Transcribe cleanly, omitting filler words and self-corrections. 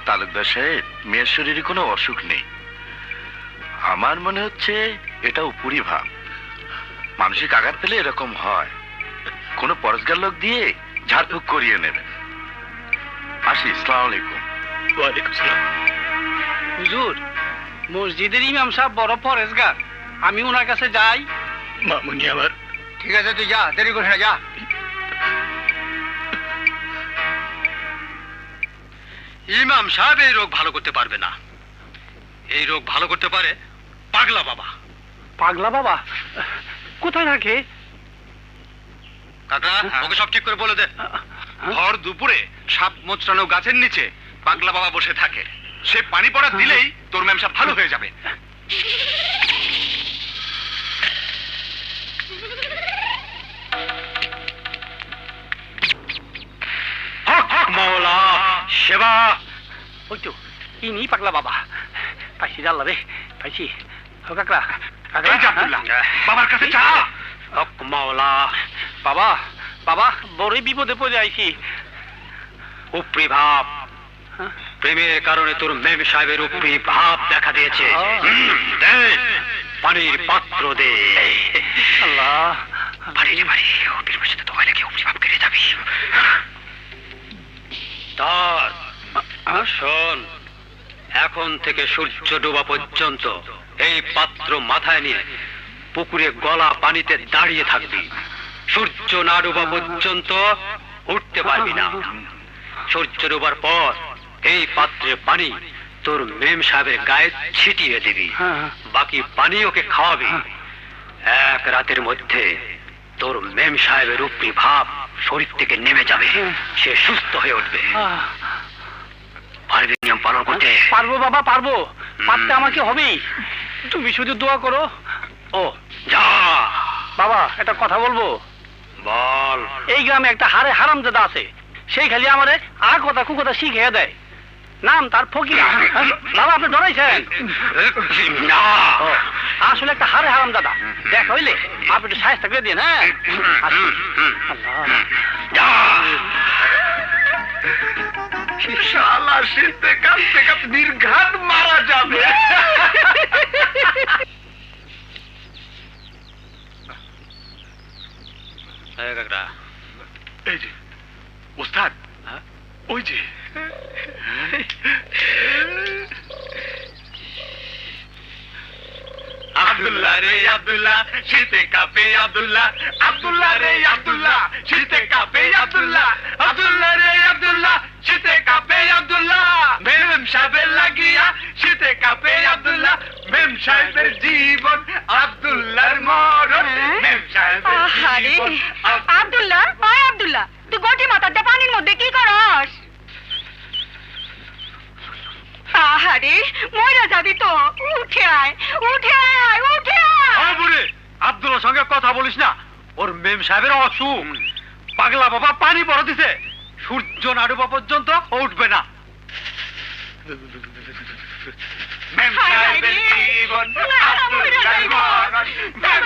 তালুকদার সাহেব, মেয়ের শরীরে কোনো অসুখ নেই। আমার মনে হচ্ছে এটা উপরি ভাব। মানসিক আঘাত পেলে এরকম হয়। কোনো পরস্কার লোক দিয়ে ঝাড়ফুঁক করিয়ে নেবে। আসি, আসসালামু আলাইকুম। ওয়ালাইকুম সালাম। হুজুর, মসজিদের ইমাম সাহেব বড় পরেশগার, আমি ওনার কাছে যাই। মামুনি আমার। ঠিক আছে, তুই যা, দেরি করিস না, যা। ইমাম সাহেব এই রোগ ভালো করতে পারবে না। এই রোগ ভালো করতে পারে পাগলা বাবা। পাগলা বাবা কোথায় থাকে? কাকা, ওকে সব ঠিক করে বলে দে। ভর দুপুরে সাপ মোচড়ানো গাছের নিচে পাগলা বাবা বসে থাকে। সে পানি পড়া দিলেই তোর ম্যাম সাহেব ভালো হয়ে যাবে। মাওলা সেবা। ওই তো ইনি পাগলা বাবা। পাইছি জানলা রে, পাইছি। ও কাকড়া, এই যে আব্দুল্লাহ, বাবার কাছে চা। হক মাওলা। বাবা, বাবা বড়ই বিপদে পড়ে আইছি। উপরি ভাব, প্রেমের কারণে তোর মেম সাহেবের উপরি ভাব দেখা দিয়েছে। দে পানির পাত্র দে। আল্লাহ, বাড়ি ওপির বসে তো হলে কি উপরি ভাব কেটে যাবি। তার শোন, এখন থেকে সূর্য ডোবা পর্যন্ত এই পাত্র মাথায় নিয়ে পুকুরে গলা পানিতে দাঁড়িয়ে থাকবি। সূর্য না ডোবা পর্যন্ত উঠতে পারবি না। সূর্য ডোবার পর এই পাত্রে পানি তোর মেম সাহেবের গায়ে ছিটিয়ে দিবি। বাকি পানি ওকে খাওয়াবি। এক রাতের মধ্যে তোর মেম সাহেবের উপরি ভাব শরীর থেকে নেমে যাবে। সে সুস্থ হয়ে উঠবে। পারবি নিয়ম পালন করতে? পারবো বাবা, পারবো। পারতে আমাকে হবেই। তুমি শুধু দোয়া করো। ও যা। বাবা, একটা কথা বলবো। বল। এই গ্রামে একটা হারামজাদা আছে। সেই খালি আমারে আর কথা কুকথা শিখিয়ে দেয়। নাম তার ফকির। বাবা, আপনি ডরাইছেন? না, আসলে একটা হারামজাদা। দেখ হইলে আপনি একটু সাহায্য করে দিন। হ্যাঁ, আসুন। আল্লাহ, যা। শালা শীতে কাঁপতে কাঁপতে নির্ঘাত মারা যাবে। কাকড়া, এই যে ওস্তাদ, ওই যে আব্দুল্লাহ রে আব্দুল্লাহ, শীতে কাঁপে আব্দুল্লাহ। আব্দুল্লাহ রে আব্দুল্লাহ, শীতে কাঁপে আব্দুল্লাহ। আব্দুল্লাহ রে আব্দুল্লাহ, শীতে কাঁপে আব্দুল্লাহ। মেম সাহেবের লাগিয়া শীতে কাঁপে আব্দুল্লাহ। মেম সাহেবের জীবন আব্দুল্লাহর মরণ। মেম সাহেবের জীবন। আব্দুল্লাহ, ওই আব্দুল্লাহ, তুই গটি মাথাটা পানির মধ্যে কি করস? আহারে, মরে যাবি তো। উঠে আয়, উঠে আয়, উঠে আয়। বুড়ি, আব্দুল্লাহর সঙ্গে কথা বলিস না। ওর মেম সাহেবের অসুখ। পাগলা বাবা পানি পড়া দিছে। সূর্য না ডোবা পর্যন্ত ও উঠবে না। মেম সাহেবের জীবন আব্দুল্লাহর মরণ। মেম